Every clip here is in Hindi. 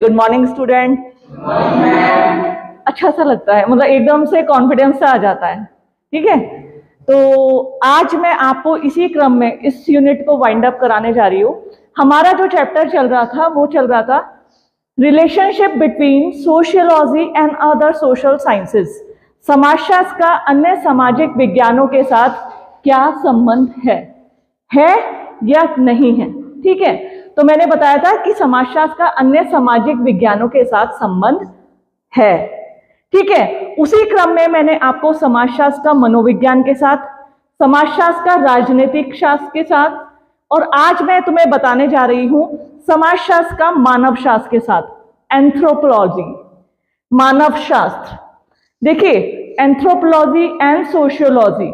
Good morning student. अच्छा सा लगता है, मतलब एकदम से कॉन्फिडेंस सा आ जाता है। ठीक है, तो आज मैं आपको इसी क्रम में इस यूनिट को वाइंड अप कराने जा रही हूँ। हमारा जो चैप्टर चल रहा था वो चल रहा था relationship between sociology and other social sciences. समाजशास्त्र का अन्य सामाजिक विज्ञानों के साथ क्या संबंध है या नहीं है। ठीक है, तो मैंने बताया था कि समाजशास्त्र का अन्य सामाजिक विज्ञानों के साथ संबंध है। ठीक है, उसी क्रम में मैंने आपको समाजशास्त्र का मनोविज्ञान के साथ, समाजशास्त्र का राजनीतिक शास्त्र के साथ, और आज मैं तुम्हें बताने जा रही हूं समाजशास्त्र का मानव शास्त्र के साथ, एंथ्रोपोलॉजी, मानव शास्त्र। देखिए, एंथ्रोपोलॉजी एंड सोशियोलॉजी,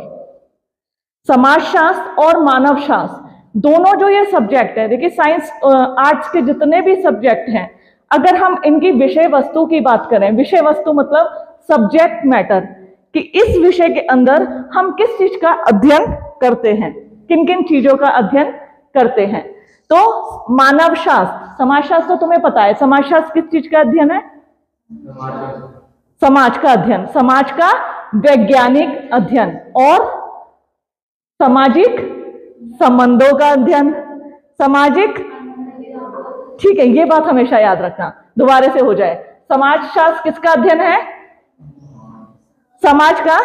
समाजशास्त्र और मानव शास्त्र दोनों जो ये सब्जेक्ट है, देखिए साइंस आर्ट्स के जितने भी सब्जेक्ट हैं, अगर हम इनकी विषय वस्तु की बात करें, विषय वस्तु मतलब सब्जेक्ट मैटर, कि इस विषय के अंदर हम किस चीज का अध्ययन करते हैं, किन किन चीजों का अध्ययन करते हैं। तो मानव शास्त्र, समाजशास्त्र तो तुम्हें पता है, समाजशास्त्र किस चीज का अध्ययन है? समाज का अध्ययन, समाज का वैज्ञानिक अध्ययन, और सामाजिक संबंधों का अध्ययन, सामाजिक। ठीक है, ये बात हमेशा याद रखना, दोबारा से हो जाए। समाजशास्त्र किसका अध्ययन है? समाज का,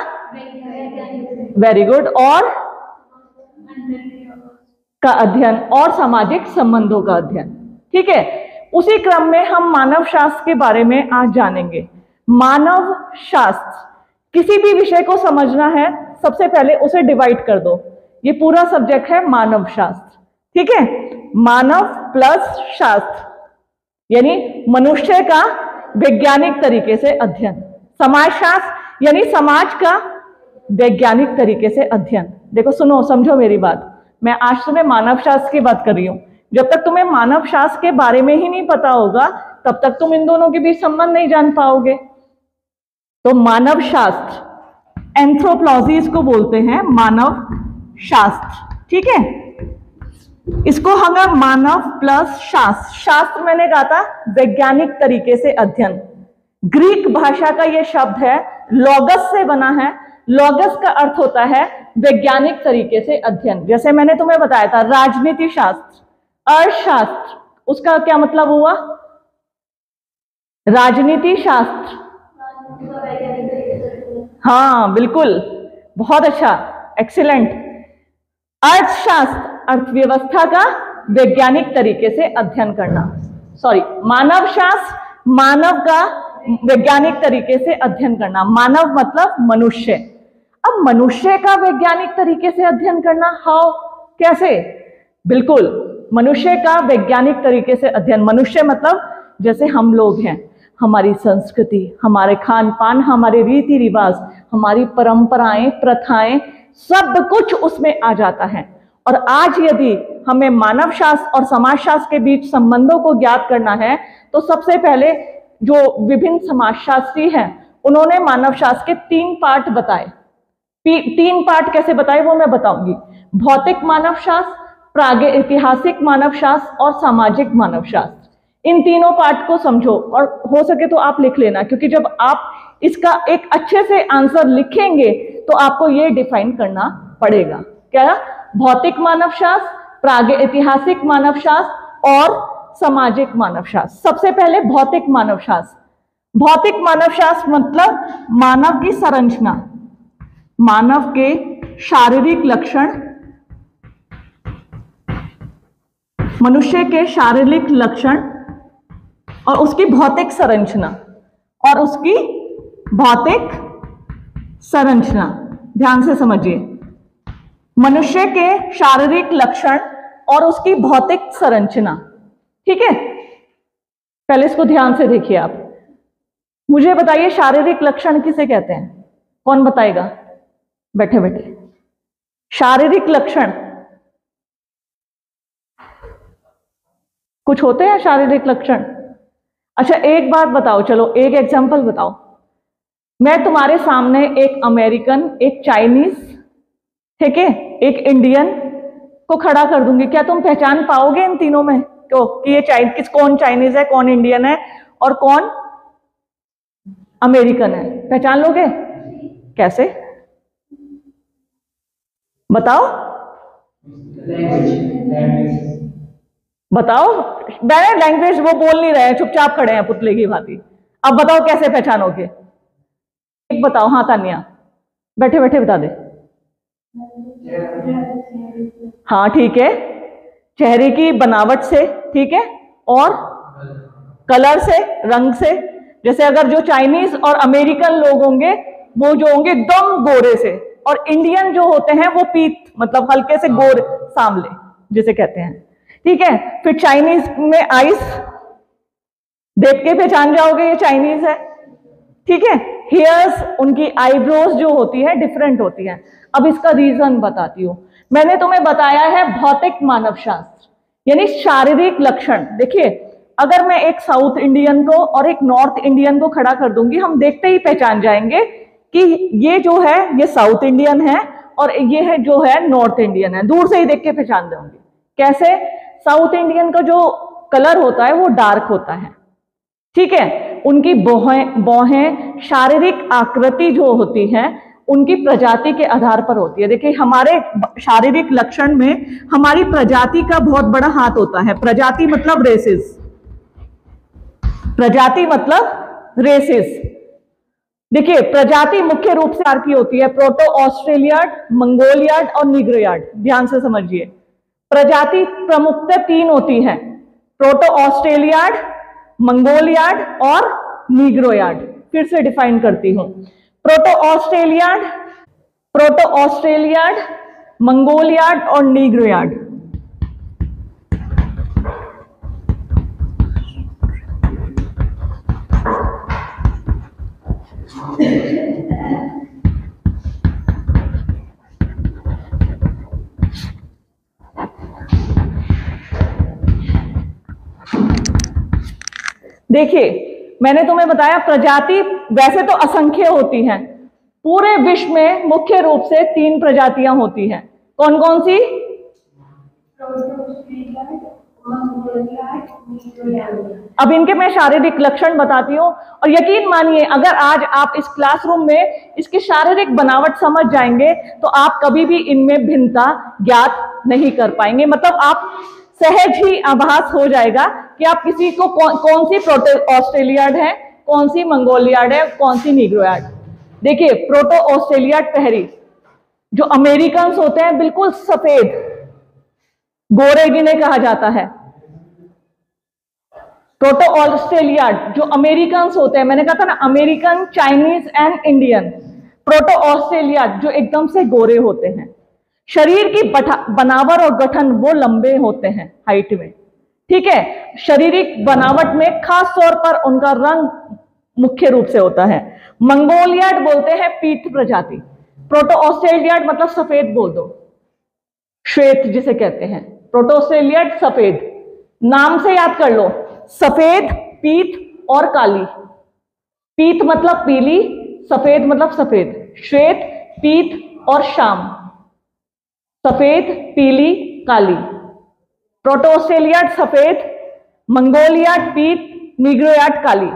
वेरी गुड, और का अध्ययन, और सामाजिक संबंधों का अध्ययन। ठीक है, उसी क्रम में हम मानव शास्त्र के बारे में आज जानेंगे। मानव शास्त्र, किसी भी विषय को समझना है सबसे पहले उसे डिवाइड कर दो। ये पूरा सब्जेक्ट है मानव शास्त्र। ठीक है, मानव प्लस शास्त्र यानी मनुष्य का वैज्ञानिक तरीके से अध्ययन, समाजशास्त्र यानी समाज का वैज्ञानिक तरीके से अध्ययन। देखो, सुनो, समझो मेरी बात, मैं आज तुम्हें मानव शास्त्र की बात कर रही हूं। जब तक तुम्हें मानव शास्त्र के बारे में ही नहीं पता होगा तब तक तुम इन दोनों के बीच संबंध नहीं जान पाओगे। तो मानव शास्त्र, एंथ्रोपोलॉजी इसको बोलते हैं, मानव शास्त्र। ठीक है, इसको हमें मानव प्लस शास्त्र, शास्त्र मैंने कहा था वैज्ञानिक तरीके से अध्ययन। ग्रीक भाषा का यह शब्द है, लॉगस से बना है। लॉगस का अर्थ होता है वैज्ञानिक तरीके से अध्ययन। जैसे मैंने तुम्हें बताया था राजनीति शास्त्र, अर्थशास्त्र, उसका क्या मतलब हुआ? राजनीति शास्त्र, हाँ बिल्कुल, बहुत अच्छा, एक्सीलेंट। अर्थशास्त्र, अर्थव्यवस्था का वैज्ञानिक तरीके से अध्ययन करना। सॉरी, मानव शास्त्र, मानव का वैज्ञानिक तरीके से अध्ययन करना। मानव मतलब मनुष्य। अब मनुष्य का वैज्ञानिक तरीके से अध्ययन करना, हाउ, कैसे? बिल्कुल, मनुष्य का वैज्ञानिक तरीके से अध्ययन, मनुष्य मतलब जैसे हम लोग हैं, हमारी संस्कृति, हमारे खान पान, हमारे रीति रिवाज, हमारी परंपराएं, प्रथाएं, सब कुछ उसमें आ जाता है। और आज यदि हमें मानव शास्त्र और समाजशास्त्र के बीच संबंधों को ज्ञात करना है तो सबसे पहले जो विभिन्न समाजशास्त्री हैं उन्होंने मानव शास्त्र के 3 पार्ट बताए। 3 पार्ट कैसे बताए वो मैं बताऊंगी। भौतिक मानव शास्त्र, प्रागैतिहासिक मानव शास्त्र और सामाजिक मानव शास्त्र। इन तीनों पार्ट को समझो, और हो सके तो आप लिख लेना, क्योंकि जब आप इसका एक अच्छे से आंसर लिखेंगे तो आपको ये डिफाइन करना पड़ेगा। क्या? भौतिक मानव शास्त्र, प्रागैतिहासिक मानव शास्त्र और सामाजिक मानव शास्त्र। सबसे पहले भौतिक मानव शास्त्र। भौतिक मानव शास्त्र मतलब मानव की संरचना, मानव के शारीरिक लक्षण, मनुष्य के शारीरिक लक्षण और उसकी भौतिक संरचना, और उसकी भौतिक संरचना। ध्यान से समझिए, मनुष्य के शारीरिक लक्षण और उसकी भौतिक संरचना। ठीक है, पहले इसको ध्यान से देखिए। आप मुझे बताइए, शारीरिक लक्षण किसे कहते हैं? कौन बताएगा? बैठे बैठे, शारीरिक लक्षण कुछ होते हैं शारीरिक लक्षण? अच्छा, एक बात बताओ, चलो एक एग्जांपल बताओ। मैं तुम्हारे सामने एक अमेरिकन, एक चाइनीज, ठीक है, एक इंडियन को खड़ा कर दूंगी, क्या तुम पहचान पाओगे इन तीनों में? को कि ये कौन चाइनीज है, कौन इंडियन है और कौन अमेरिकन है? पहचान लोगे कैसे? बताओ बताओ। मैंने लैंग्वेज वो बोल नहीं रहे हैं, चुपचाप खड़े हैं पुतले की भांति। अब बताओ कैसे पहचानोगे? एक बताओ। हाँ तानिया, बैठे बैठे बता दे। हाँ ठीक है, चेहरे की बनावट से, ठीक है, और कलर से, रंग से। जैसे अगर जो चाइनीज और अमेरिकन लोग होंगे वो जो होंगे एकदम गोरे से, और इंडियन जो होते हैं वो पीत मतलब हल्के से गोरे सांवले जिसे कहते हैं, ठीक है। फिर चाइनीज में आइस देख के पहचान जाओगे ये चाइनीज है, ठीक है। हेयर्स, उनकी आईब्रोज जो होती है डिफरेंट होती है। अब इसका रीजन बताती हूं। मैंने तुम्हें बताया है भौतिक मानव शास्त्र यानी शारीरिक लक्षण। देखिए, अगर मैं एक साउथ इंडियन को और एक नॉर्थ इंडियन को खड़ा कर दूंगी, हम देखते ही पहचान जाएंगे कि ये जो है ये साउथ इंडियन है और ये है जो है नॉर्थ इंडियन है। दूर से ही देख के पहचान जाओगे। कैसे? साउथ इंडियन का जो कलर होता है वो डार्क होता है, ठीक है। उनकी भौहें शारीरिक आकृति जो होती है उनकी प्रजाति के आधार पर होती है। देखिए, हमारे शारीरिक लक्षण में हमारी प्रजाति का बहुत बड़ा हाथ होता है। प्रजाति मतलब रेसेस, प्रजाति मतलब रेसेस। देखिए, प्रजाति मुख्य रूप से प्रकार की होती है, प्रोटो ऑस्ट्रेलियाड, मंगोलियाड और नीग्रोयाड। ध्यान से समझिए, प्रजाति प्रमुखतः 3 होती है, प्रोटो ऑस्ट्रेलियाड, मंगोलियाड और नीग्रोयाड। फिर से डिफाइन करती हूं। प्रोटो ऑस्ट्रेलियाड, मंगोलियाड और नीग्रोयाड। देखिए, मैंने तुम्हें बताया प्रजाति वैसे तो असंख्य होती हैं। पूरे विश्व में मुख्य रूप से 3 प्रजातियां होती हैं। कौन कौन सी? अब इनके मैं शारीरिक लक्षण बताती हूँ, और यकीन मानिए अगर आज आप इस क्लासरूम में इसकी शारीरिक बनावट समझ जाएंगे तो आप कभी भी इनमें भिन्नता ज्ञात नहीं कर पाएंगे। मतलब आप सहज ही आभास हो जाएगा कि आप किसी को कौन सी प्रोटो ऑस्ट्रेलियाड है, कौन सी मंगोलियाड है, कौन सी नीग्रोयाड। देखिए, प्रोटो ऑस्ट्रेलियाड पहली, जो अमेरिकन होते हैं बिल्कुल सफेद गोरे जिन्हें कहा जाता है। प्रोटो ऑस्ट्रेलियाड जो अमेरिकन होते हैं, मैंने कहा था ना American, Chinese and Indian. Proto Australoid जो एकदम से गोरे होते हैं। शरीर की बनावट और गठन वो लंबे होते हैं हाइट में, ठीक है। शारीरिक बनावट में खास तौर पर उनका रंग मुख्य रूप से होता है। मंगोलियाड बोलते हैं पीत प्रजाति। प्रोटो ऑस्ट्रेलियाड मतलब सफेद बोल दो, श्वेत जिसे कहते हैं। प्रोटो ऑस्ट्रेलियाड सफेद, नाम से याद कर लो, सफेद, पीत और काली। पीत मतलब पीली, सफेद मतलब सफेद, श्वेत, पीत और शाम। सफेद, पीली, काली। प्रोटो ऑस्ट्रेलियाड सफेद, मंगोलियाड पीत, नीग्रोयाड काली।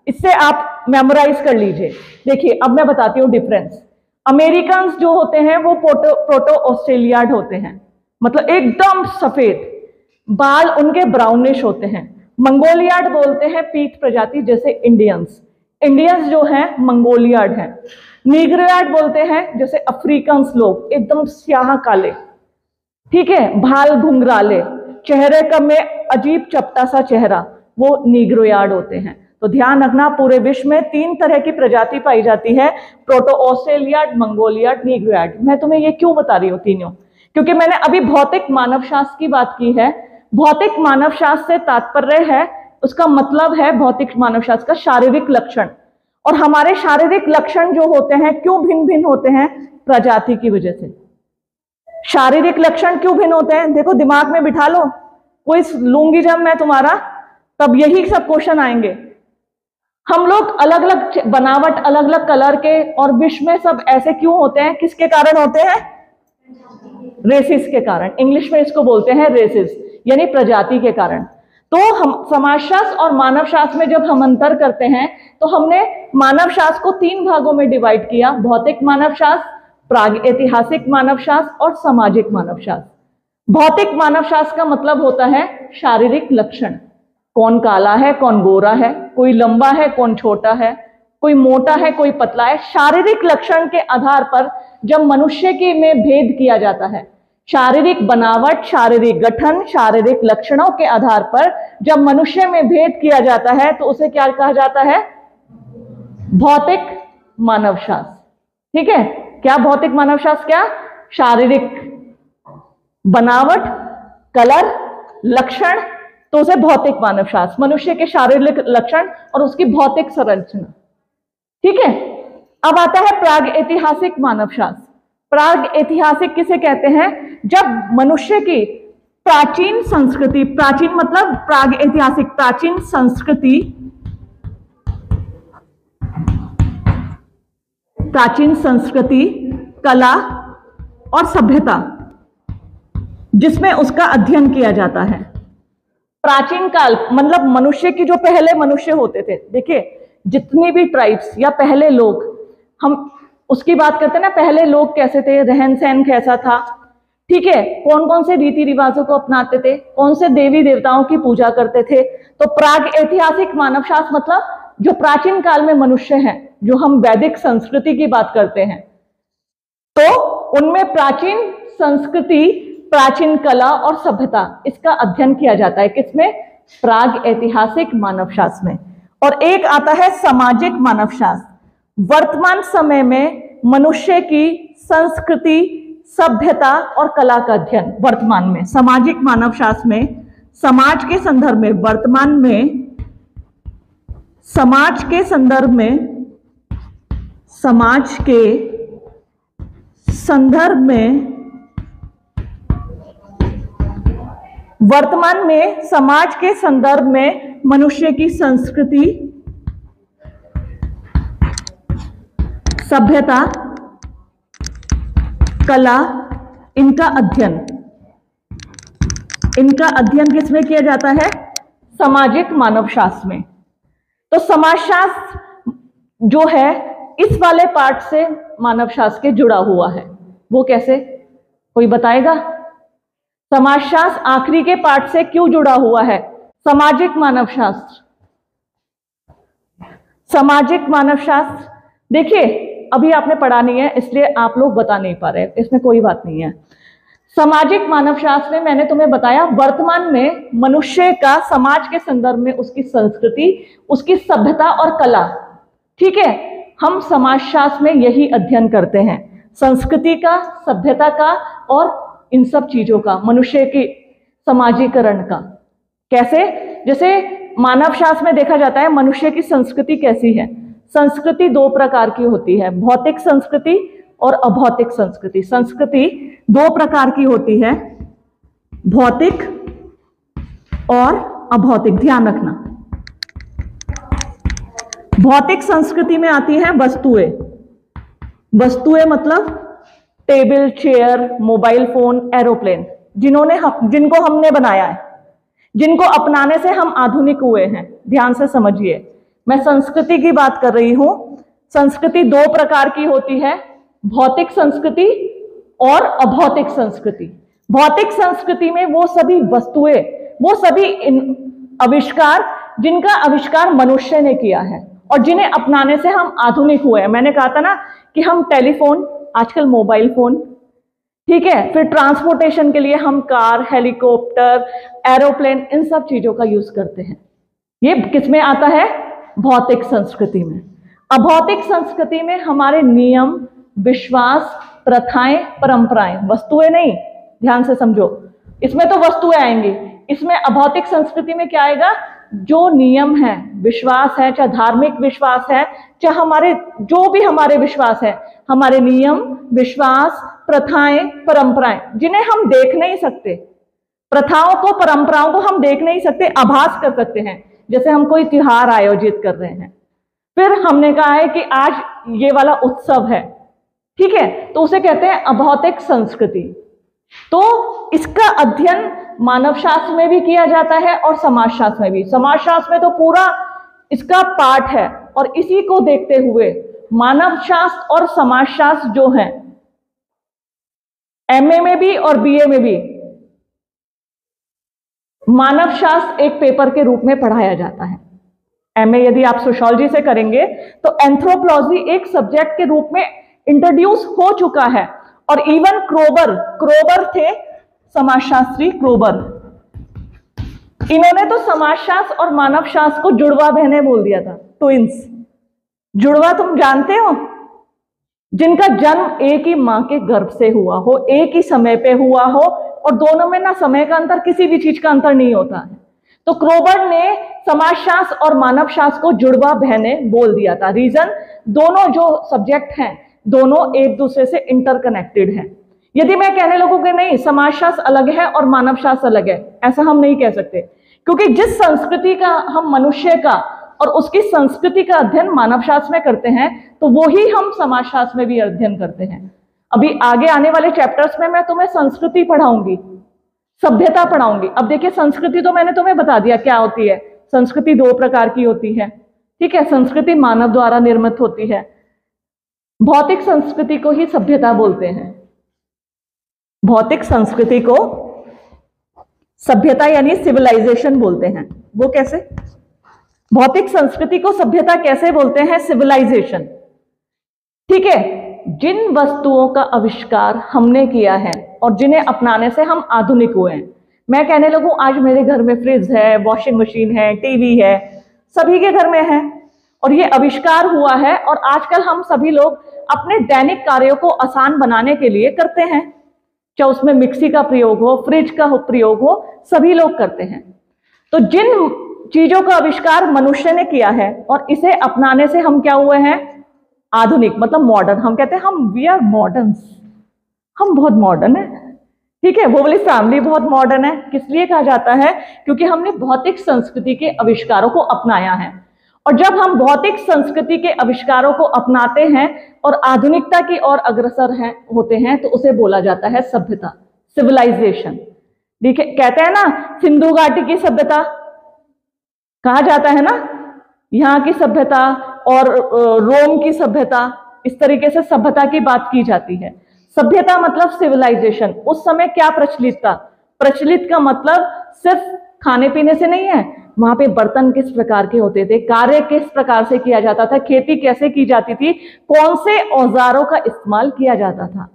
इससे आप मेमोराइज कर लीजिए। देखिए, अब मैं बताती हूँ डिफरेंस। अमेरिकन जो होते हैं वो प्रोटो ऑस्ट्रेलियाड होते हैं, मतलब एकदम सफेद, बाल उनके ब्राउनिश होते हैं। मंगोलियाड बोलते हैं पीत प्रजाति, जैसे इंडियंस जो हैं मंगोलियाड हैं। नीग्रोयाड बोलते हैं जैसे अफ्रीकन लोग, एकदम स्याह काले, ठीक है, भाल घुंघराले, चेहरे का में अजीब चपटा सा चेहरा, वो नीग्रोयाड होते हैं। तो ध्यान रखना, पूरे विश्व में 3 तरह की प्रजाति पाई जाती है, प्रोटो ऑस्ट्रेलियाड, मंगोलियाड, नीग्रोयाड। मैं तुम्हें ये क्यों बता रही हूँ तीनों? क्योंकि मैंने अभी भौतिक मानव शास्त्र की बात की है। भौतिक मानव शास्त्र से तात्पर्य है, उसका मतलब है भौतिक मानव शास्त्र का शारीरिक लक्षण। और हमारे शारीरिक लक्षण जो होते हैं क्यों भिन्न भिन्न होते हैं? प्रजाति की वजह से। शारीरिक लक्षण क्यों भिन्न होते हैं? देखो, दिमाग में बिठा लो, कोई लूंगी जब मैं तुम्हारा, तब यही सब क्वेश्चन आएंगे। हम लोग अलग अलग बनावट, अलग अलग कलर के, और विश्व में सब ऐसे क्यों होते हैं? किसके कारण होते हैं? रेसिस के कारण। इंग्लिश में इसको बोलते हैं रेसिस, यानी प्रजाति के कारण। तो हम समाजशास्त्र और मानव शास्त्र में जब हम अंतर करते हैं तो हमने मानव शास्त्र को 3 भागों में डिवाइड किया, भौतिक मानव शास्त्र, प्रागैतिहासिक मानव शास्त्र और सामाजिक मानव शास्त्र। भौतिक मानव शास्त्र का मतलब होता है शारीरिक लक्षण, कौन काला है, कौन गोरा है, कोई लंबा है, कौन छोटा है, कोई मोटा है, कोई पतला है। शारीरिक लक्षण के आधार पर जब मनुष्य के में भेद किया जाता है, शारीरिक बनावट, शारीरिक गठन, शारीरिक लक्षणों के आधार पर जब मनुष्य में भेद किया जाता है तो उसे क्या कहा जाता है? भौतिक मानव शास्त्र। ठीक है, क्या भौतिक मानव शास्त्र? क्या? शारीरिक बनावट, कलर, लक्षण, तो उसे भौतिक मानव शास्त्र, मनुष्य के शारीरिक लक्षण और उसकी भौतिक संरचना। ठीक है, अब आता है प्रागैतिहासिक मानव शास्त्र। प्रागैतिहासिक किसे कहते हैं? जब मनुष्य की प्राचीन संस्कृति, प्राचीन मतलब प्रागैतिहासिक, प्राचीन संस्कृति, प्राचीन संस्कृति, कला और सभ्यता जिसमें उसका अध्ययन किया जाता है। प्राचीन काल मतलब मनुष्य की जो पहले मनुष्य होते थे, देखिए जितनी भी ट्राइब्स या पहले लोग, हम उसकी बात करते हैं ना, पहले लोग कैसे थे, रहन सहन कैसा था, ठीक है, कौन कौन से रीति रिवाजों को अपनाते थे, कौन से देवी देवताओं की पूजा करते थे। तो प्रागैतिहासिक मानव शास्त्र मतलब जो प्राचीन काल में मनुष्य हैं, जो हम वैदिक संस्कृति की बात करते हैं, तो उनमें प्राचीन संस्कृति, प्राचीन कला और सभ्यता, इसका अध्ययन किया जाता है। किसमें? प्रागैतिहासिक मानव शास्त्र में। और एक आता है सामाजिक मानव शास्त्र। वर्तमान समय में मनुष्य की संस्कृति, सभ्यता और कला का अध्ययन वर्तमान में। सामाजिक मानव शास्त्र में समाज के संदर्भ में, वर्तमान में समाज के संदर्भ में, समाज के संदर्भ में, वर्तमान में समाज के संदर्भ में मनुष्य की संस्कृति, सभ्यता, कला, इनका अध्ययन किसमें किया जाता है? सामाजिक मानव शास्त्र में। तो समाजशास्त्र जो है इस वाले पार्ट से मानव शास्त्र के जुड़ा हुआ है। वो कैसे? कोई बताएगा? समाजशास्त्र आखिरी के पार्ट से क्यों जुड़ा हुआ है? सामाजिक मानव शास्त्र, सामाजिक मानव शास्त्र, देखिए अभी आपने पढ़ा नहीं है इसलिए आप लोग बता नहीं पा रहे, इसमें कोई बात नहीं है। सामाजिक मानव शास्त्र में मैंने तुम्हें बताया वर्तमान में मनुष्य का समाज के संदर्भ में उसकी संस्कृति, उसकी सभ्यता और कला। ठीक है, हम समाजशास्त्र में यही अध्ययन करते हैं, संस्कृति का, सभ्यता का और इन सब चीजों का, मनुष्य की समाजीकरण का। कैसे? जैसे मानव शास्त्र में देखा जाता है मनुष्य की संस्कृति कैसी है। संस्कृति 2 प्रकार की होती है, भौतिक संस्कृति और अभौतिक संस्कृति। संस्कृति 2 प्रकार की होती है, भौतिक और अभौतिक, ध्यान रखना। भौतिक संस्कृति में आती है वस्तुएं। वस्तुएं मतलब table, chair, mobile phone, aeroplane, जिनको हमने बनाया है, जिनको अपनाने से हम आधुनिक हुए हैं। ध्यान से समझिए, मैं संस्कृति की बात कर रही हूं। संस्कृति 2 प्रकार की होती है, भौतिक संस्कृति और अभौतिक संस्कृति। भौतिक संस्कृति में वो सभी वस्तुएं, वो सभी आविष्कार जिनका आविष्कार मनुष्य ने किया है और जिन्हें अपनाने से हम आधुनिक हुए हैं। मैंने कहा था ना कि हम टेलीफोन, आजकल मोबाइल फोन, ठीक है, फिर ट्रांसपोर्टेशन के लिए हम कार, हेलीकॉप्टर, एरोप्लेन, इन सब चीजों का यूज करते हैं। ये किसमें आता है? भौतिक संस्कृति में। अभौतिक संस्कृति में हमारे नियम, विश्वास, प्रथाएं, परंपराएं, वस्तुएं नहीं, ध्यान से समझो, इसमें तो वस्तुएं आएंगी, इसमें अभौतिक संस्कृति में क्या आएगा? जो नियम है, विश्वास है, चाहे धार्मिक विश्वास है, चाहे हमारे जो भी हमारे विश्वास है, हमारे नियम, विश्वास, प्रथाएं, परंपराएं, जिन्हें हम देख नहीं सकते, प्रथाओं को, परंपराओं को हम देख नहीं सकते, आभास कर सकते हैं। जैसे हम कोई त्योहार आयोजित कर रहे हैं, फिर हमने कहा है कि आज ये वाला उत्सव है, ठीक है, तो उसे कहते हैं अभौतिक संस्कृति। तो इसका अध्ययन मानव शास्त्र में भी किया जाता है और समाजशास्त्र में भी। समाजशास्त्र में तो पूरा इसका पाठ है, और इसी को देखते हुए मानव शास्त्र और समाजशास्त्र जो है एमए में भी और बीए में भी मानव शास्त्र एक पेपर के रूप में पढ़ाया जाता है। एमए यदि आप सोशियोलॉजी से करेंगे तो एंथ्रोपोलॉजी एक सब्जेक्ट के रूप में इंट्रोड्यूस हो चुका है। और इवन क्रोबर थे समाजशास्त्री, क्रोबर, इन्होंने तो समाजशास्त्र और मानव शास्त्र को जुड़वा बहनें बोल दिया था, ट्विंस। जुड़वा तुम जानते हो, जिनका जन्म एक ही मां के गर्भ से हुआ हो, एक ही समय पे हुआ हो, और दोनों में ना समय का अंतर, किसी भी चीज का अंतर नहीं होता है। तो क्रोबर ने समाजशास्त्र और मानव शास्त्र को जुड़वा बहनें बोल दिया था। रीजन, दोनों जो सब्जेक्ट हैं दोनों एक दूसरे से इंटरकनेक्टेड हैं। यदि मैं कहने लगूं कि नहीं समाजशास्त्र अलग है और मानव शास्त्र अलग है, ऐसा हम नहीं कह सकते, क्योंकि जिस संस्कृति का हम मनुष्य का और उसकी संस्कृति का अध्ययन मानव शास्त्र में करते हैं, तो वो ही हम समाजशास्त्र में भी अध्ययन करते हैं। अभी आगे आने वाले चैप्टर्स में मैं तुम्हें संस्कृति पढ़ाऊंगी, सभ्यता पढ़ाऊंगी। अब देखिए, संस्कृति तो मैंने तुम्हें बता दिया क्या होती है। संस्कृति दो प्रकार की होती है, ठीक है। संस्कृति मानव द्वारा निर्मित होती है। भौतिक संस्कृति को ही सभ्यता बोलते हैं। भौतिक संस्कृति को सभ्यता यानी सिविलाइजेशन बोलते हैं। वो कैसे? भौतिक संस्कृति को सभ्यता कैसे बोलते हैं? सिविलाइजेशन, ठीक है। जिन वस्तुओं का आविष्कार हमने किया है और जिन्हें अपनाने से हम आधुनिक हुए हैं। मैं कहने लगूं आज मेरे घर में फ्रिज है, वॉशिंग मशीन है, टीवी है, सभी के घर में है, और ये आविष्कार हुआ है, और आजकल हम सभी लोग अपने दैनिक कार्यों को आसान बनाने के लिए करते हैं। चाहे उसमें मिक्सी का प्रयोग हो, फ्रिज का प्रयोग हो, सभी लोग करते हैं। तो जिन चीजों का आविष्कार मनुष्य ने किया है और इसे अपनाने से हम क्या हुए हैं? आधुनिक, मतलब मॉडर्न। हम कहते हैं हम वी आर मॉडर्न, हम बहुत मॉडर्न है, ठीक है। वो वाली फैमिली बहुत मॉडर्न है। किस लिए कहा जाता है? क्योंकि हमने भौतिक संस्कृति के आविष्कारों को अपनाया है। और जब हम भौतिक संस्कृति के आविष्कारों को अपनाते हैं और आधुनिकता की ओर अग्रसर होते हैं, तो उसे बोला जाता है सभ्यता, सिविलाइजेशन। देखिए, कहते हैं ना सिंधु घाटी की सभ्यता कहा जाता है ना, यहाँ की सभ्यता और रोम की सभ्यता, इस तरीके से सभ्यता की बात की जाती है। सभ्यता मतलब सिविलाइजेशन। उस समय क्या प्रचलित था? प्रचलित का मतलब सिर्फ खाने पीने से नहीं है, वहां पे बर्तन किस प्रकार के होते थे, कार्य किस प्रकार से किया जाता था, खेती कैसे की जाती थी, कौन से औजारों का इस्तेमाल किया जाता था,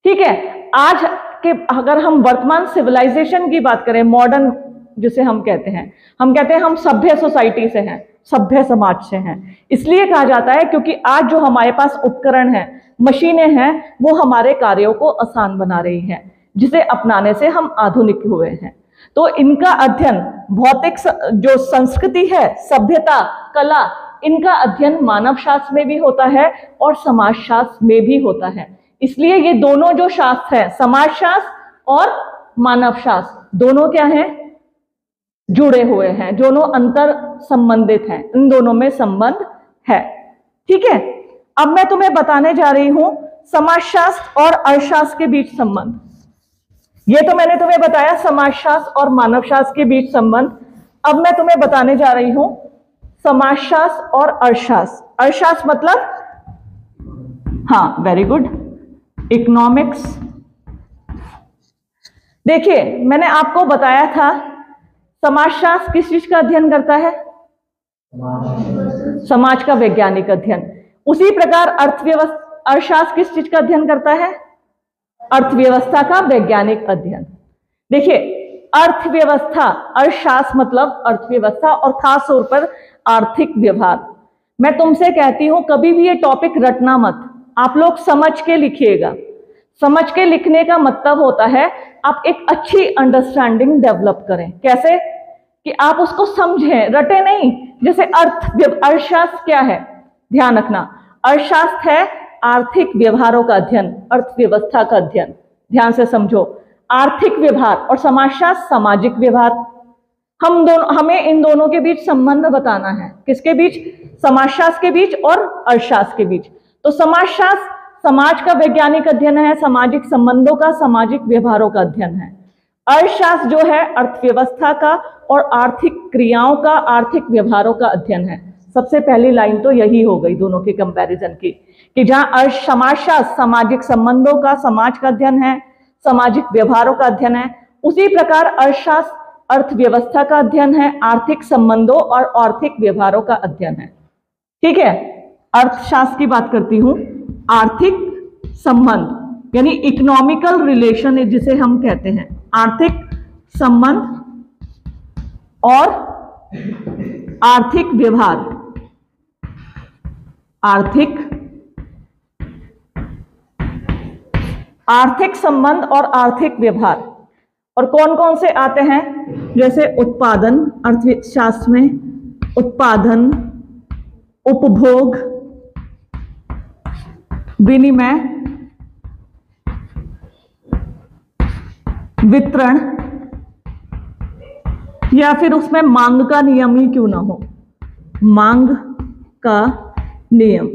ठीक है। आज के अगर हम वर्तमान सिविलाइजेशन की बात करें, मॉडर्न जिसे हम कहते हैं हम सभ्य सोसाइटी से हैं, सभ्य समाज से हैं। इसलिए कहा जाता है क्योंकि आज जो हमारे पास उपकरण है, मशीनें हैं, वो हमारे कार्यों को आसान बना रही हैं, जिसे अपनाने से हम आधुनिक हुए हैं। तो इनका अध्ययन भौतिक जो संस्कृति है, सभ्यता, कला, इनका अध्ययन मानव शास्त्र में भी होता है और समाजशास्त्र में भी होता है। इसलिए ये दोनों जो शास्त्र है, समाजशास्त्र और मानव शास्त्र, दोनों क्या हैं? जुड़े हुए हैं, दोनों अंतर संबंधित हैं, इन दोनों में संबंध है, ठीक है। अब मैं तुम्हें बताने जा रही हूं समाजशास्त्र और अर्थशास्त्र के बीच संबंध। ये तो मैंने तुम्हें बताया समाजशास्त्र और मानव शास्त्र के बीच संबंध। अब मैं तुम्हें बताने जा रही हूं समाजशास्त्र और अर्थशास्त्र। अर्थशास्त्र मतलब, हाँ वेरी गुड, इकोनॉमिक्स। देखिए, मैंने आपको बताया था समाजशास्त्र किस चीज का अध्ययन करता है? समाज का वैज्ञानिक अध्ययन। उसी प्रकार अर्थशास्त्र किस चीज का अध्ययन करता है? अर्थव्यवस्था का वैज्ञानिक अध्ययन। देखिए, अर्थव्यवस्था, अर्थशास्त्र मतलब अर्थव्यवस्था और खास तौर पर आर्थिक व्यवहार। मैं तुमसे कहती हूं कभी भी ये टॉपिक रटना मत, आप लोग समझ के लिखिएगा। समझ के लिखने का मतलब होता है आप एक अच्छी अंडरस्टैंडिंग डेवलप करें। कैसे? कि आप उसको समझें, रटे नहीं। जैसे अर्थशास्त्र क्या है? ध्यान रखना, अर्थशास्त्र है आर्थिक व्यवहारों का अध्ययन, अर्थव्यवस्था का अध्ययन। ध्यान से समझो, आर्थिक व्यवहार, और समाजशास्त्र सामाजिक व्यवहार। हमें इन दोनों के बीच संबंध बताना है। किसके बीच? समाजशास्त्र के बीच और अर्थशास्त्र के बीच। तो समाजशास्त्र समाज का वैज्ञानिक अध्ययन है, सामाजिक संबंधों का, सामाजिक व्यवहारों का अध्ययन है। अर्थशास्त्र जो है अर्थव्यवस्था का और आर्थिक क्रियाओं का, आर्थिक व्यवहारों का अध्ययन है। सबसे पहली लाइन तो यही हो गई दोनों के कंपैरिजन की, कि जहां समाजशास्त्र सामाजिक संबंधों का, समाज का अध्ययन है, सामाजिक व्यवहारों का अध्ययन है, उसी प्रकार अर्थशास्त्र अर्थव्यवस्था का अध्ययन है, आर्थिक संबंधों और आर्थिक व्यवहारों का अध्ययन है। ठीक है, अर्थशास्त्र की बात करती हूं। आर्थिक संबंध यानी इकोनॉमिकल रिलेशन जिसे हम कहते हैं, आर्थिक संबंध और आर्थिक व्यवहार, आर्थिक संबंध और आर्थिक व्यवहार। और कौन कौन से आते हैं? जैसे उत्पादन, अर्थशास्त्र में उत्पादन, उपभोग, विनिमय, वितरण, या फिर उसमें मांग का नियम ही क्यों ना हो, मांग का नियम।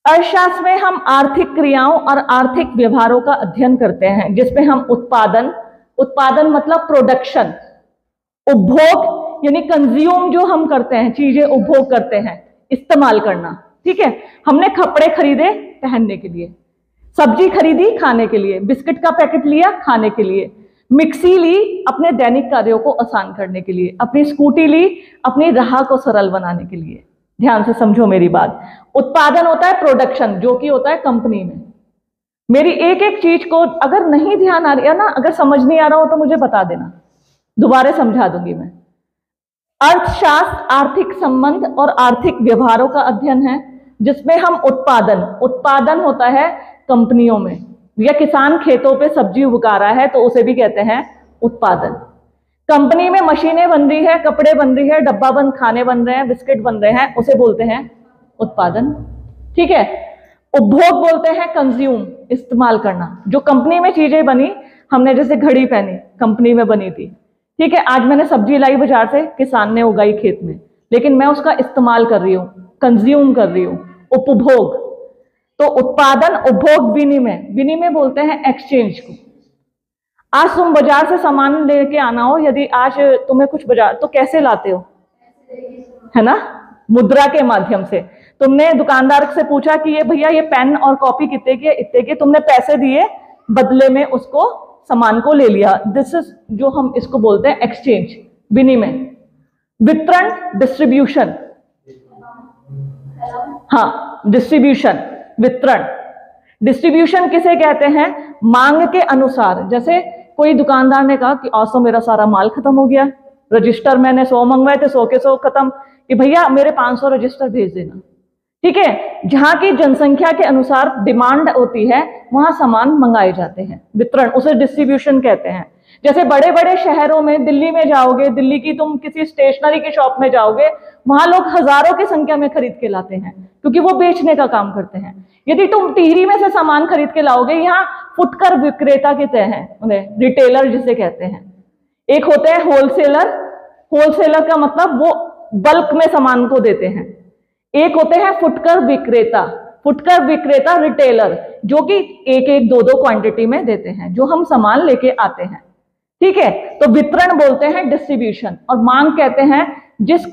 अर्थशास्त्र में हम आर्थिक क्रियाओं और आर्थिक व्यवहारों का अध्ययन करते हैं, जिसमें हम उत्पादन मतलब प्रोडक्शन, उपभोग यानी कंज्यूम जो हम करते हैं, चीजें उपभोग करते हैं, इस्तेमाल करना। ठीक है, हमने कपड़े खरीदे पहनने के लिए, सब्जी खरीदी खाने के लिए, बिस्किट का पैकेट लिया खाने के लिए, मिक्सी ली अपने दैनिक कार्यों को आसान करने के लिए, अपनी स्कूटी ली अपनी राह को सरल बनाने के लिए। ध्यान से समझो मेरी बात। उत्पादन होता है प्रोडक्शन, जो कि होता है कंपनी में। मेरी एक एक चीज को अगर नहीं ध्यान आ रही है ना, अगर समझ नहीं आ रहा हो तो मुझे बता देना, दोबारा समझा दूंगी मैं। अर्थशास्त्र आर्थिक संबंध और आर्थिक व्यवहारों का अध्ययन है, जिसमें हम उत्पादन होता है कंपनियों में, या किसान खेतों पे सब्जी उगा रहा है तो उसे भी कहते हैं उत्पादन। कंपनी में मशीनें बन रही है, कपड़े बन रही है, डब्बा बंद खाने बन रहे हैं, बिस्किट बन रहे हैं, उसे बोलते हैं उत्पादन। ठीक है, उपभोग बोलते हैं कंज्यूम, इस्तेमाल करना। जो कंपनी में चीजें बनी, हमने जैसे घड़ी पहनी कंपनी में बनी थी, ठीक है, आज मैंने सब्जी लाई बाजार से, किसान ने उगाई खेत में, लेकिन मैं उसका इस्तेमाल कर रही हूं, कंज्यूम कर रही हूं, उपभोग। तो उत्पादन, उपभोग, विनिमय बोलते हैं एक्सचेंज को। आज तुम बाजार से सामान लेके आना हो, यदि आज तुम्हें कुछ बाजार, तो कैसे लाते हो, है ना, मुद्रा के माध्यम से। तुमने दुकानदार से पूछा कि ये भैया ये पेन और कॉपी कितने की है, इतने की, तुमने पैसे दिए, बदले में उसको सामान को ले लिया। दिस इज जो हम इसको बोलते हैं एक्सचेंज, विनिमय। वितरण, डिस्ट्रीब्यूशन, हाँ डिस्ट्रीब्यूशन, वितरण। डिस्ट्रीब्यूशन किसे कहते हैं? मांग के अनुसार। जैसे कोई दुकानदार ने कहा कि आज तो मेरा सारा माल खत्म हो गया, रजिस्टर मैंने 100 मंगवाए थे, 100 के 100 खत्म, कि भैया मेरे 500 रजिस्टर भेज देना। ठीक है, जहां की जनसंख्या के अनुसार डिमांड होती है वहां सामान मंगाए जाते हैं, वितरण, उसे डिस्ट्रीब्यूशन कहते हैं। जैसे बड़े बड़े शहरों में, दिल्ली में जाओगे, दिल्ली की तुम किसी स्टेशनरी की शॉप में जाओगे, वहां लोग हजारों की संख्या में खरीद के लाते हैं, क्योंकि वो बेचने का काम करते हैं। यदि तुम टिहरी में से सामान खरीद के लाओगे, यहाँ फुटकर विक्रेता कहते हैं उन्हें, रिटेलर जिसे कहते हैं। एक होते हैं होलसेलर, होलसेलर का मतलब वो बल्क में सामान को देते हैं। एक होते हैं फुटकर विक्रेता, फुटकर विक्रेता रिटेलर, जो कि एक एक दो दो क्वांटिटी में देते हैं, जो हम सामान लेके आते हैं। ठीक है, तो वितरण बोलते हैं डिस्ट्रीब्यूशन, और मांग कहते हैं जिस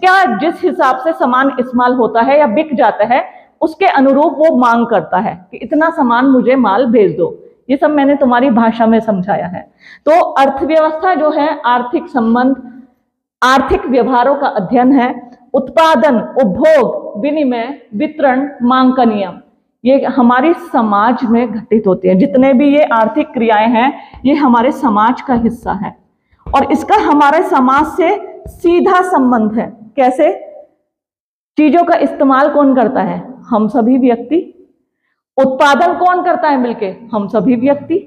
हिसाब से सामान इस्तेमाल होता है या बिक जाता है, उसके अनुरूप वो मांग करता है कि इतना सामान मुझे माल भेज दो। ये सब मैंने तुम्हारी भाषा में समझाया है। तो अर्थव्यवस्था जो है आर्थिक संबंध, आर्थिक व्यवहारों का अध्ययन है। उत्पादन, उपभोग, विनिमय, वितरण, मांग का नियम, ये हमारे समाज में घटित होते हैं। जितने भी ये आर्थिक क्रियाएं हैं, ये हमारे समाज का हिस्सा है, और इसका हमारे समाज से सीधा संबंध है। कैसे? चीजों का इस्तेमाल कौन करता है? हम सभी व्यक्ति। उत्पादन कौन करता है मिलके? हम सभी व्यक्ति।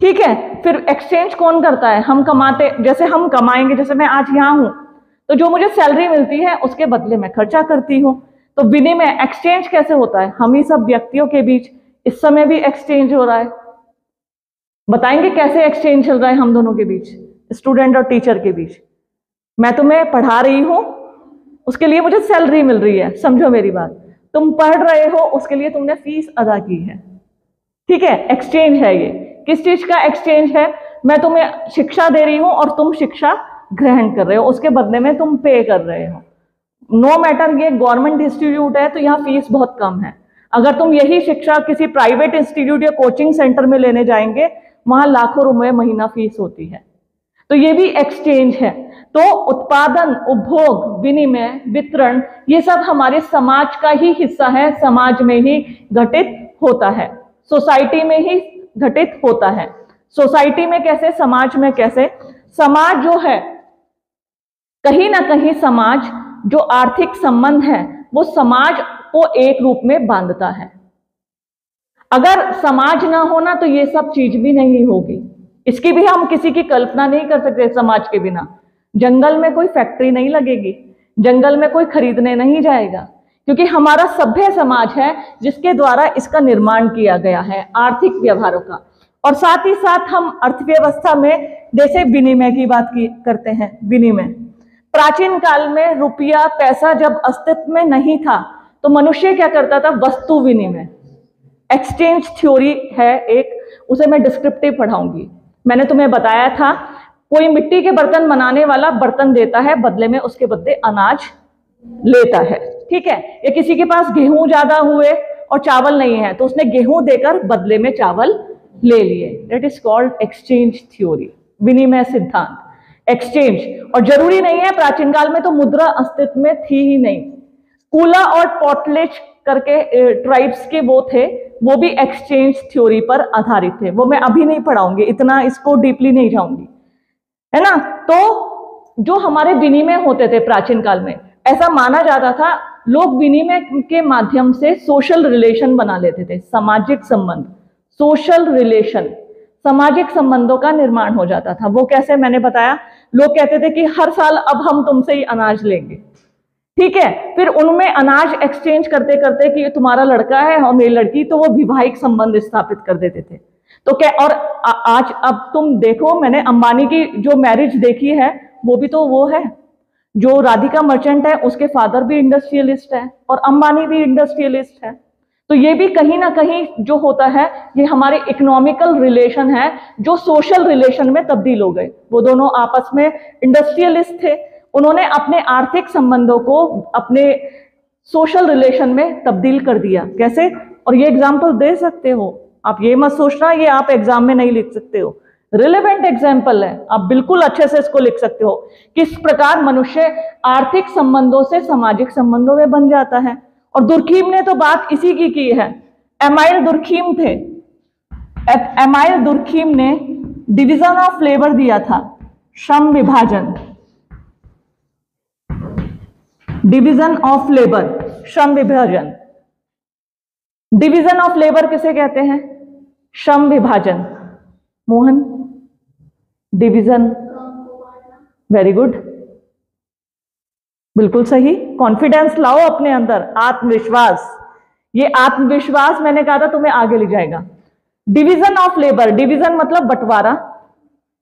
ठीक है, फिर एक्सचेंज कौन करता है? हम कमाते, जैसे हम कमाएंगे, जैसे मैं आज यहां हूं, तो जो मुझे सैलरी मिलती है उसके बदले में खर्चा करती हूं। तो विनिमय, एक्सचेंज कैसे होता है? हम ही सब व्यक्तियों के बीच। इस समय भी एक्सचेंज हो रहा है। बताएंगे कैसे एक्सचेंज चल रहा है हम दोनों के बीच, स्टूडेंट और टीचर के बीच। मैं तुम्हें पढ़ा रही हूं, उसके लिए मुझे सैलरी मिल रही है, समझो मेरी बात। तुम पढ़ रहे हो, उसके लिए तुमने फीस अदा की है, ठीक है, एक्सचेंज है ये। किस चीज का एक्सचेंज है? मैं तुम्हें शिक्षा दे रही हूं और तुम शिक्षा ग्रहण कर रहे हो, उसके बदले में तुम पे कर रहे हो। नो मैटर ये गवर्नमेंट इंस्टीट्यूट है तो यहाँ फीस बहुत कम है। अगर तुम यही शिक्षा किसी प्राइवेट इंस्टीट्यूट या कोचिंग सेंटर में लेने जाएंगे, वहां लाखों रुपए महीना फीस होती है। तो ये भी एक्सचेंज है। तो उत्पादन, उपभोग, विनिमय, वितरण, ये सब हमारे समाज का ही हिस्सा है, समाज में ही घटित होता है, सोसाइटी में ही घटित होता है। सोसाइटी में कैसे, समाज में कैसे? समाज जो है, कहीं ना कहीं समाज जो आर्थिक संबंध है वो समाज को एक रूप में बांधता है। अगर समाज ना होना तो ये सब चीज भी नहीं होगी। इसकी भी हम किसी की कल्पना नहीं कर सकते समाज के बिना। जंगल में कोई फैक्ट्री नहीं लगेगी, जंगल में कोई खरीदने नहीं जाएगा, क्योंकि हमारा सभ्य समाज है जिसके द्वारा इसका निर्माण किया गया है, आर्थिक व्यवहारों का। और साथ ही साथ हम अर्थव्यवस्था में जैसे विनिमय की बात करते हैं। विनिमय, प्राचीन काल में रुपया, पैसा जब अस्तित्व में नहीं था तो मनुष्य क्या करता था? वस्तु विनिमय, एक्सचेंज थ्योरी है एक, उसे मैं डिस्क्रिप्टिव पढ़ाऊंगी। मैंने तुम्हें बताया था, कोई मिट्टी के बर्तन बनाने वाला बर्तन देता है, बदले में उसके बदले अनाज लेता है, ठीक है। या किसी के पास गेहूं ज्यादा हुए और चावल नहीं है तो उसने गेहूं देकर बदले में चावल ले लिए। That is called exchange theory, विनिमय सिद्धांत, एक्सचेंज। और जरूरी नहीं है, प्राचीन काल में तो मुद्रा अस्तित्व में थी ही नहीं। कूला और पोटलेच करके ट्राइब्स के वो थे, वो भी एक्सचेंज थ्योरी पर आधारित थे। वो मैं अभी नहीं पढ़ाऊंगी, इतना इसको डीपली नहीं जाऊंगी, है ना। तो जो हमारे विनिमय होते थे प्राचीन काल में, ऐसा माना जाता था लोग विनिमय के माध्यम से सोशल रिलेशन बना लेते थे, सामाजिक संबंध, सोशल रिलेशन, सामाजिक संबंधों का निर्माण हो जाता था। वो कैसे? मैंने बताया, लोग कहते थे कि हर साल अब हम तुमसे ही अनाज लेंगे, ठीक है। फिर उनमें अनाज एक्सचेंज करते करते कि तुम्हारा लड़का है और मेरी लड़की, तो वो वैवाहिक संबंध स्थापित कर देते थे। तो क्या, और आज अब तुम देखो, मैंने अंबानी की जो मैरिज देखी है वो भी तो वो है, जो राधिका मर्चेंट है उसके फादर भी इंडस्ट्रियलिस्ट है और अंबानी भी इंडस्ट्रियलिस्ट है। तो ये भी कहीं ना कहीं जो होता है, ये हमारे इकोनॉमिकल रिलेशन है जो सोशल रिलेशन में तब्दील हो गए। वो दोनों आपस में इंडस्ट्रियलिस्ट थे, उन्होंने अपने आर्थिक संबंधों को अपने सोशल रिलेशन में तब्दील कर दिया। कैसे? और ये एग्जाम्पल दे सकते हो, आप ये मत सोचना ये आप एग्जाम में नहीं लिख सकते हो, रिलेवेंट एग्जाम्पल है, आप बिल्कुल अच्छे से इसको लिख सकते हो। किस प्रकार मनुष्य आर्थिक संबंधों से सामाजिक संबंधों में बन जाता है। और दुर्खीम ने तो बात इसी की है। एमाइल दुर्खीम थे, एमाइल दुर्खीम ने डिवीजन ऑफ लेबर दिया था, श्रम विभाजन, डिवीजन ऑफ लेबर, श्रम विभाजन। डिवीजन ऑफ लेबर किसे कहते हैं? श्रम विभाजन। मोहन, डिवीजन, वेरी गुड, बिल्कुल सही। कॉन्फिडेंस लाओ अपने अंदर, आत्मविश्वास। ये आत्मविश्वास मैंने कहा था तुम्हें आगे ले जाएगा। डिवीजन ऑफ लेबर, डिवीजन मतलब बंटवारा,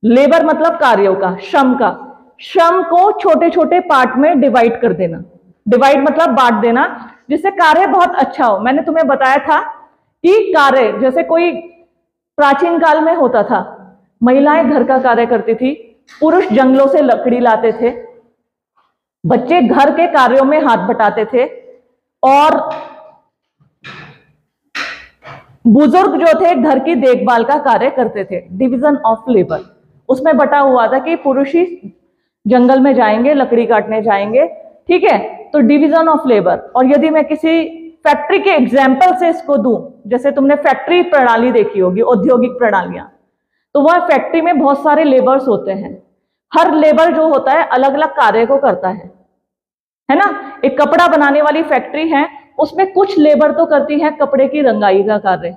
लेबर मतलब कार्यों का, श्रम का। श्रम को छोटे छोटे पार्ट में डिवाइड कर देना, डिवाइड मतलब बांट देना, जिससे कार्य बहुत अच्छा हो। मैंने तुम्हें बताया था कि कार्य जैसे कोई प्राचीन काल में होता था, महिलाएं घर का कार्य करती थी, पुरुष जंगलों से लकड़ी लाते थे, बच्चे घर के कार्यों में हाथ बटाते थे, और बुजुर्ग जो थे घर की देखभाल का कार्य करते थे। डिवीजन ऑफ लेबर उसमें बटा हुआ था कि पुरुष ही जंगल में जाएंगे, लकड़ी काटने जाएंगे, ठीक है। तो डिवीजन ऑफ लेबर। और यदि मैं किसी फैक्ट्री के एग्जाम्पल से इसको दूं, जैसे तुमने फैक्ट्री प्रणाली देखी होगी, औद्योगिक प्रणालियां, तो वह फैक्ट्री में बहुत सारे लेबर्स होते हैं। हर लेबर जो होता है अलग अलग कार्य को करता है ना। एक कपड़ा बनाने वाली फैक्ट्री है, उसमें कुछ लेबर तो करती है कपड़े की रंगाई का कार्य,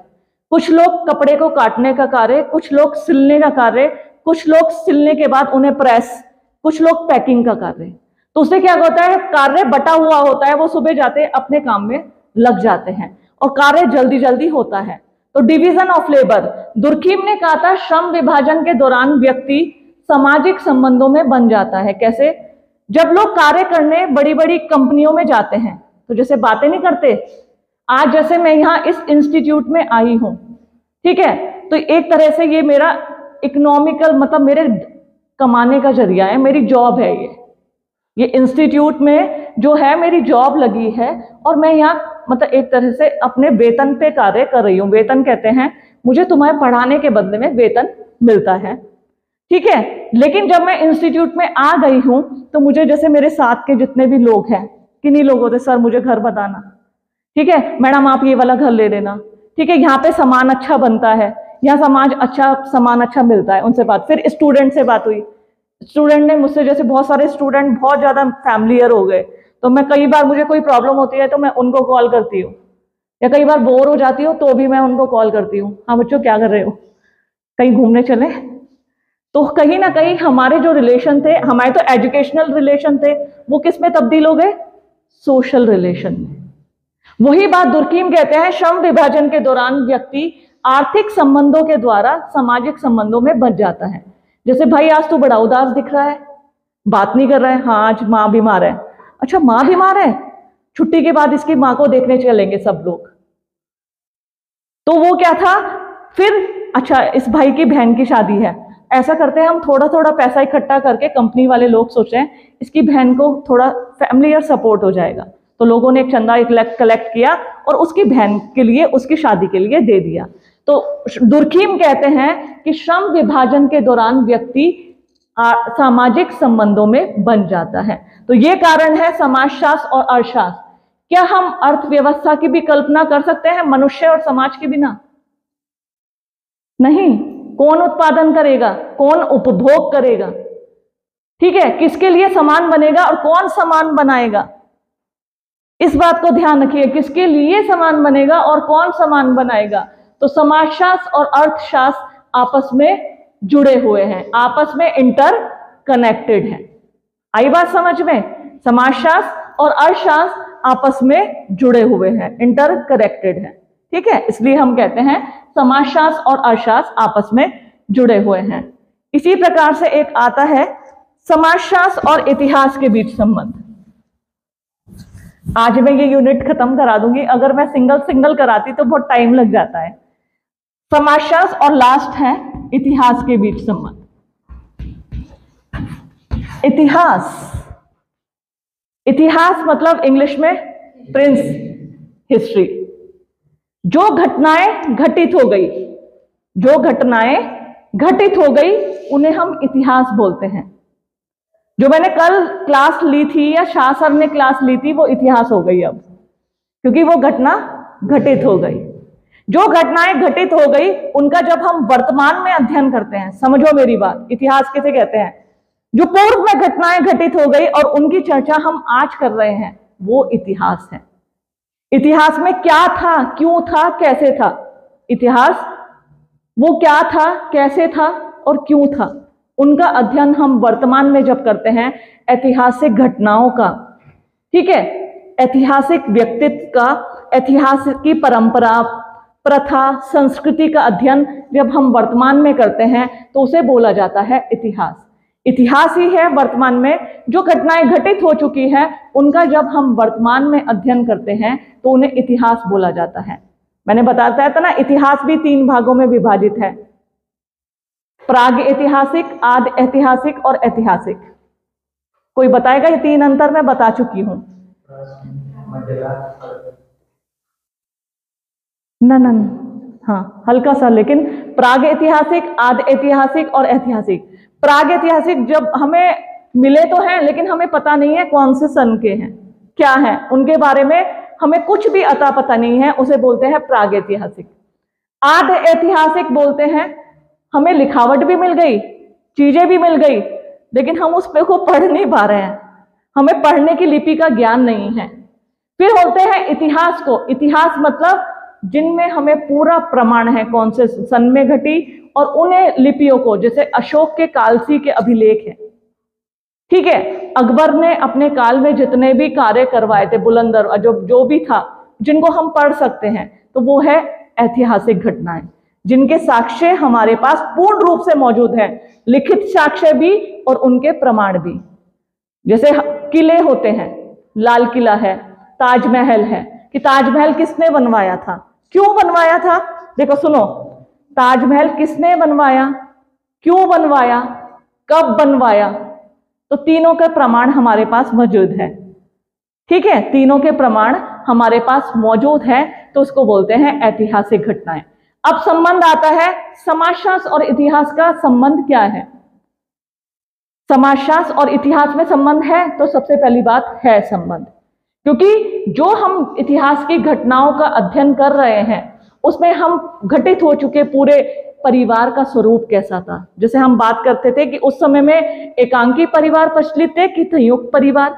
कुछ लोग कपड़े को काटने का कार्य, कुछ लोग सिलने का कार्य, कुछ लोग सिलने के बाद उन्हें प्रेस, कुछ लोग पैकिंग का कार्य। तो उससे क्या होता है, कार्य बटा हुआ होता है, वो सुबह जाते अपने काम में लग जाते हैं और कार्य जल्दी जल्दी होता है। तो डिवीजन ऑफ लेबर, दुर्खीम ने कहा था श्रम विभाजन के दौरान व्यक्ति सामाजिक संबंधों में बन जाता है। कैसे? जब लोग कार्य करने बड़ी बड़ी कंपनियों में जाते हैं तो जैसे बातें नहीं करते आज जैसे मैं यहाँ इस इंस्टीट्यूट में आई हूं, ठीक है, तो एक तरह से ये मेरा इकोनॉमिकल मतलब मेरे कमाने का जरिया है, मेरी जॉब है ये इंस्टीट्यूट में जो है मेरी जॉब लगी है, और मैं यहाँ मतलब एक तरह से अपने वेतन पे कार्य कर रही हूँ। वेतन कहते हैं मुझे तुम्हें पढ़ाने के बदले में वेतन मिलता है, ठीक है। लेकिन जब मैं इंस्टीट्यूट में आ गई हूं तो मुझे जैसे मेरे साथ के जितने भी लोग हैं, किन्हीं लोगों से सर मुझे घर बताना, ठीक है, मैडम आप ये वाला घर ले लेना, ठीक है, यहाँ पे सामान अच्छा बनता है, यहाँ सामान अच्छा मिलता है, उनसे बात। फिर स्टूडेंट से बात हुई, स्टूडेंट ने मुझसे, जैसे बहुत सारे स्टूडेंट बहुत ज्यादा फैमिलियर हो गए, तो मैं कई बार मुझे कोई प्रॉब्लम होती है तो मैं उनको कॉल करती हूँ, या कई बार बोर हो जाती हूँ तो भी मैं उनको कॉल करती हूँ, हाँ बच्चों क्या कर रहे हो, कहीं घूमने चले। तो कहीं ना कहीं हमारे जो रिलेशन थे, हमारे तो एजुकेशनल रिलेशन थे, वो किस में तब्दील हो गए, सोशल रिलेशन में। वही बात दुर्कीम कहते हैं, श्रम विभाजन के दौरान व्यक्ति आर्थिक संबंधों के द्वारा सामाजिक संबंधों में बच जाता है। जैसे भाई आज तो बड़ा उदास दिख रहा है, बात नहीं कर रहा है, हाँ आज माँ बीमार है, अच्छा माँ बीमार है, छुट्टी के बाद इसकी माँ को देखने चलेंगे सब लोग। तो वो क्या था, फिर अच्छा इस भाई की बहन की शादी है, ऐसा करते हैं हम थोड़ा थोड़ा पैसा इकट्ठा करके, कंपनी वाले लोग सोच रहे हैं इसकी बहन को थोड़ा फैमिली सपोर्ट हो जाएगा, तो लोगों ने एक चंदा कलेक्ट किया और उसकी बहन के लिए, उसकी शादी के लिए दे दिया। तो दुर्कीम कहते हैं कि श्रम विभाजन के दौरान व्यक्ति सामाजिक संबंधों में बन जाता है। तो ये कारण है समाजशास्त्र और अर्थशास्त्र। क्या हम अर्थव्यवस्था की भी कल्पना कर सकते हैं मनुष्य और समाज के बिना? नहीं। कौन उत्पादन करेगा, कौन उपभोग करेगा, ठीक है, किसके लिए सामान बनेगा और कौन सामान बनाएगा, इस बात को ध्यान रखिए, किसके लिए सामान बनेगा और कौन सामान बनाएगा। तो समाजशास्त्र और अर्थशास्त्र आपस में जुड़े हुए हैं, आपस में इंटर कनेक्टेड है। आई बात समझ में? समाजशास्त्र और अर्थशास्त्र आपस में जुड़े हुए हैं, इंटर कनेक्टेड है, ठीक है। इसलिए हम कहते हैं समाजशास्त्र और अर्थशास्त्र आपस में जुड़े हुए हैं। इसी प्रकार से एक आता है समाजशास्त्र और इतिहास के बीच संबंध। आज मैं ये यूनिट खत्म करा दूंगी, अगर मैं सिंगल सिंगल कराती तो बहुत टाइम लग जाता है। समाजशास्त्र और लास्ट है इतिहास के बीच संबंध। इतिहास मतलब इंग्लिश में प्रिंस, हिस्ट्री। जो घटनाएं घटित हो गई, जो घटनाएं घटित हो गई उन्हें हम इतिहास बोलते हैं। जो मैंने कल क्लास ली थी या शाह सर ने क्लास ली थी वो इतिहास हो गई अब, क्योंकि वो घटना घटित हो गई। जो घटनाएं घटित हो गई उनका जब हम वर्तमान में अध्ययन करते हैं, समझो मेरी बात, इतिहास किसे कहते हैं? जो पूर्व में घटनाएं घटित हो गई और उनकी चर्चा हम आज कर रहे हैं वो इतिहास है। इतिहास में क्या था, क्यों था, कैसे था, इतिहास वो क्या था, कैसे था और क्यों था, उनका अध्ययन हम वर्तमान में जब करते हैं, ऐतिहासिक घटनाओं का, ठीक है, ऐतिहासिक व्यक्तित्व का, ऐतिहासिक की परंपरा, प्रथा, संस्कृति का अध्ययन जब हम वर्तमान में करते हैं तो उसे बोला जाता है इतिहास। इतिहास ही है वर्तमान में जो घटनाएं घटित हो चुकी हैं उनका जब हम वर्तमान में अध्ययन करते हैं तो उन्हें इतिहास बोला जाता है। मैंने बताया था ना, इतिहास भी 3 भागों में विभाजित है, प्राग ऐतिहासिक, आदि ऐतिहासिक और ऐतिहासिक। कोई बताएगा? ये 3 अंतर मैं बता चुकी हूं। ना, हाँ हल्का सा, लेकिन प्राग ऐतिहासिक, आदि ऐतिहासिक और ऐतिहासिक। प्राग ऐतिहासिक जब हमें मिले तो हैं लेकिन हमें पता नहीं है कौन से सन के हैं, क्या है, उनके बारे में हमें कुछ भी अता पता नहीं है, उसे बोलते हैं प्राग ऐतिहासिक। आदि ऐतिहासिक बोलते हैं हमें लिखावट भी मिल गई, चीजें भी मिल गई, लेकिन हम उस पे को पढ़ नहीं पा रहे हैं, हमें पढ़ने की लिपि का ज्ञान नहीं है। फिर होते हैं इतिहास को, इतिहास मतलब जिनमें हमें पूरा प्रमाण है कौन से सन में घटी, और उन्हें लिपियों को, जैसे अशोक के कालसी के अभिलेख है, ठीक है, अकबर ने अपने काल में जितने भी कार्य करवाए थे, बुलंदर जो भी था, जिनको हम पढ़ सकते हैं, तो वो है ऐतिहासिक घटनाएं, जिनके साक्ष्य हमारे पास पूर्ण रूप से मौजूद है, लिखित साक्ष्य भी और उनके प्रमाण भी। जैसे किले होते हैं, लाल किला है, ताजमहल है, कि ताजमहल किसने बनवाया था, क्यों बनवाया था। देखो सुनो, ताजमहल किसने बनवाया, क्यों बनवाया, कब बनवाया, तो तीनों के प्रमाण हमारे पास मौजूद है। ठीक है, तीनों के प्रमाण हमारे पास मौजूद है, तो उसको बोलते हैं ऐतिहासिक घटनाएं। अब संबंध आता है समाजशास्त्र और इतिहास का संबंध क्या है। समाजशास्त्र और इतिहास में संबंध है, तो सबसे पहली बात है संबंध, क्योंकि जो हम इतिहास की घटनाओं का अध्ययन कर रहे हैं उसमें हम घटित हो चुके पूरे परिवार का स्वरूप कैसा था। जैसे हम बात करते थे कि उस समय में एकांकी परिवार प्रचलित थे कि संयुक्त परिवार,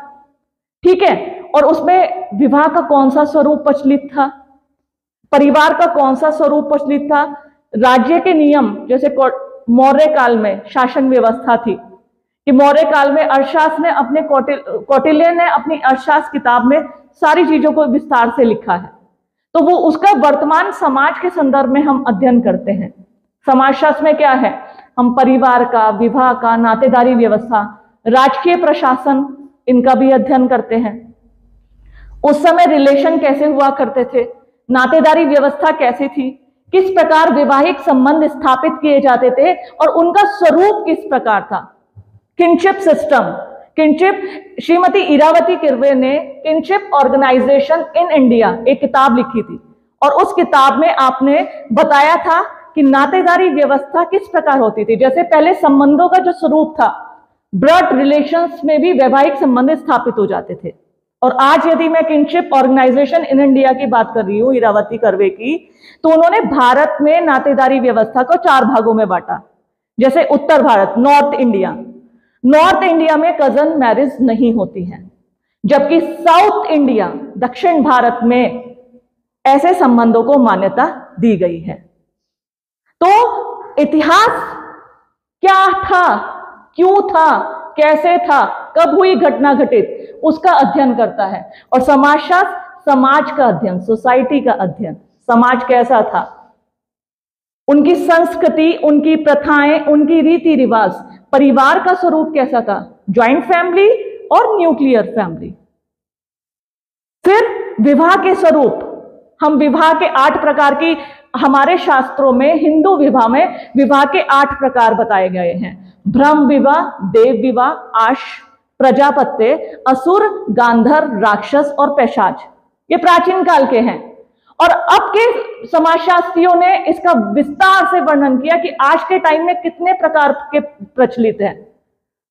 ठीक है, और उसमें विवाह का कौन सा स्वरूप प्रचलित था, परिवार का कौन सा स्वरूप प्रचलित था, राज्य के नियम, जैसे मौर्य काल में शासन व्यवस्था थी कि मौर्य काल में अर्थशास्त्र ने अपने कौटिल्य ने अपनी अर्थशास्त्र किताब में सारी चीजों को विस्तार से लिखा है, तो वो उसका वर्तमान समाज के संदर्भ में हम अध्ययन करते हैं। समाजशास्त्र में क्या है, हम परिवार का, विवाह का, नातेदारी व्यवस्था, राजकीय प्रशासन, इनका भी अध्ययन करते हैं। उस समय रिलेशन कैसे हुआ करते थे, नातेदारी व्यवस्था कैसी थी, किस प्रकार वैवाहिक संबंध स्थापित किए जाते थे और उनका स्वरूप किस प्रकार था। Kinship system, kinship, Shrimati Irawati Karve ने किनशिप ऑर्गेनाइजेशन इन इंडिया एक किताब लिखी थी, और उस किताब में आपने बताया था कि नातेदारी व्यवस्था किस प्रकार होती थी। जैसे पहले संबंधों का जो स्वरूप था, ब्लड रिलेशंस में भी वैवाहिक संबंध स्थापित हो जाते थे। और आज यदि मैं किनशिप ऑर्गेनाइजेशन इन इंडिया की बात कर रही हूं, इरावती कर्वे की, तो उन्होंने भारत में नातेदारी व्यवस्था को 4 भागों में बांटा। जैसे उत्तर Bharat, north India, north India में कजन मैरिज नहीं होती है, जबकि साउथ इंडिया, दक्षिण भारत में ऐसे संबंधों को मान्यता दी गई है। तो इतिहास क्या था, क्यों था, कैसे था, कब हुई घटना घटित, उसका अध्ययन करता है। और समाजशास्त्र समाज का अध्ययन, सोसाइटी का अध्ययन, समाज कैसा था, उनकी संस्कृति, उनकी प्रथाएं, उनकी रीति रिवाज, परिवार का स्वरूप कैसा था, ज्वाइंट फैमिली और न्यूक्लियर फैमिली। फिर विवाह के स्वरूप, हम विवाह के 8 प्रकार की, हमारे शास्त्रों में, हिंदू विवाह में विवाह के 8 प्रकार बताए गए हैं। ब्रह्म विवाह, देव विवाह, आश, प्रजापत्य, असुर, गांधर्व, राक्षस और पैशाच, ये प्राचीन काल के हैं। और अब के समाजशास्त्रियों ने इसका विस्तार से वर्णन किया कि आज के टाइम में कितने प्रकार के प्रचलित हैं,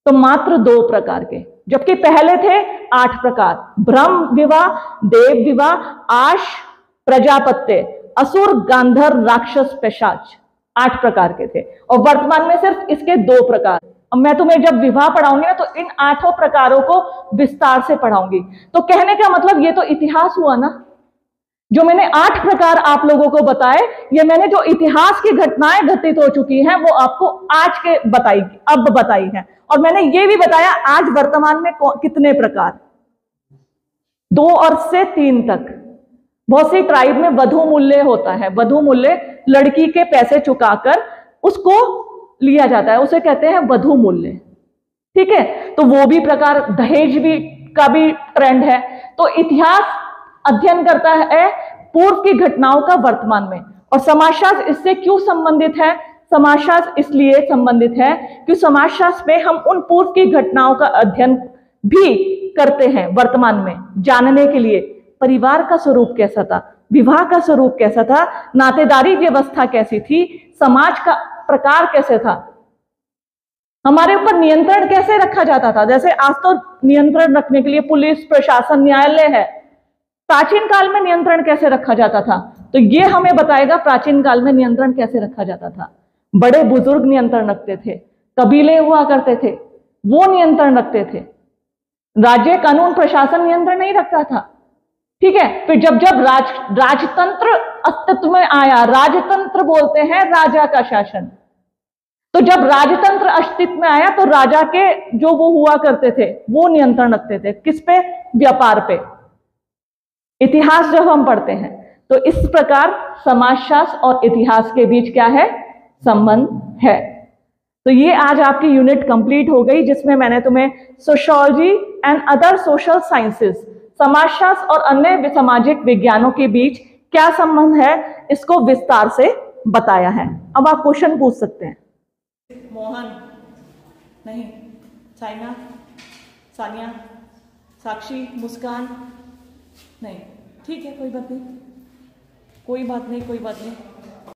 तो मात्र 2 प्रकार के, जबकि पहले थे 8 प्रकार। ब्रह्म विवाह, देव विवाह, आश, प्रजापत्य, असुर, गांधर्व, राक्षस, पैशाच, 8 प्रकार के थे। और वर्तमान में सिर्फ इसके 2 प्रकार। अब मैं तुम्हें जब विवाह पढ़ाऊंगी ना, तो इन 8 प्रकारों को विस्तार से पढ़ाऊंगी। तो कहने का मतलब ये तो इतिहास हुआ ना, जो मैंने 8 प्रकार आप लोगों को बताए, ये मैंने जो इतिहास की घटनाएं घटित हो चुकी हैं वो आपको आज के बताई, अब बताई है। और मैंने ये भी बताया आज वर्तमान में कितने प्रकार, 2 और से 3 तक। बहुत सी ट्राइब में वधू मूल्य होता है, वधू मूल्य, लड़की के पैसे चुकाकर उसको लिया जाता है, उसे कहते हैं वधू मूल्य। ठीक है, तो वो भी प्रकार, दहेज भी का भी ट्रेंड है। तो इतिहास अध्ययन करता है पूर्व की घटनाओं का वर्तमान में। और समाजशास्त्र इससे क्यों संबंधित है, समाजशास्त्र इसलिए संबंधित है कि समाजशास्त्र में हम उन पूर्व की घटनाओं का अध्ययन भी करते हैं वर्तमान में, जानने के लिए परिवार का स्वरूप कैसा था, विवाह का स्वरूप कैसा था, नातेदारी व्यवस्था कैसी थी, समाज का प्रकार कैसे था, हमारे ऊपर नियंत्रण कैसे रखा जाता था। जैसे आज तो नियंत्रण रखने के लिए पुलिस, प्रशासन, न्यायालय है, प्राचीन काल में नियंत्रण कैसे रखा जाता था, तो ये हमें बताएगा प्राचीन काल में नियंत्रण कैसे रखा जाता था। बड़े बुजुर्ग नियंत्रण रखते थे, कबीले हुआ करते थे, वो नियंत्रण रखते थे, राज्य कानून प्रशासन नियंत्रण नहीं रखता था। ठीक है, फिर जब जब राजतंत्र अस्तित्व में आया, राजतंत्र बोलते हैं राजा का शासन, तो जब राजतंत्र अस्तित्व में आया तो राजा के जो वो हुआ करते थे वो नियंत्रण रखते थे, किस पे, व्यापार पे। इतिहास जब हम पढ़ते हैं तो इस प्रकार समाजशास्त्र और इतिहास के बीच क्या है, संबंध है। तो ये आज आपकी यूनिट कंप्लीट हो गई, जिसमें मैंने तुम्हें sociology and other social sciences, समाजशास्त्र और अन्य सामाजिक विज्ञानों के बीच क्या संबंध है, इसको विस्तार से बताया है। अब आप क्वेश्चन पूछ सकते हैं। मोहन नहीं, साइना, सानिया, साक्षी, मुस्कान नहीं, ठीक है, कोई बात नहीं, कोई बात नहीं, कोई बात नहीं।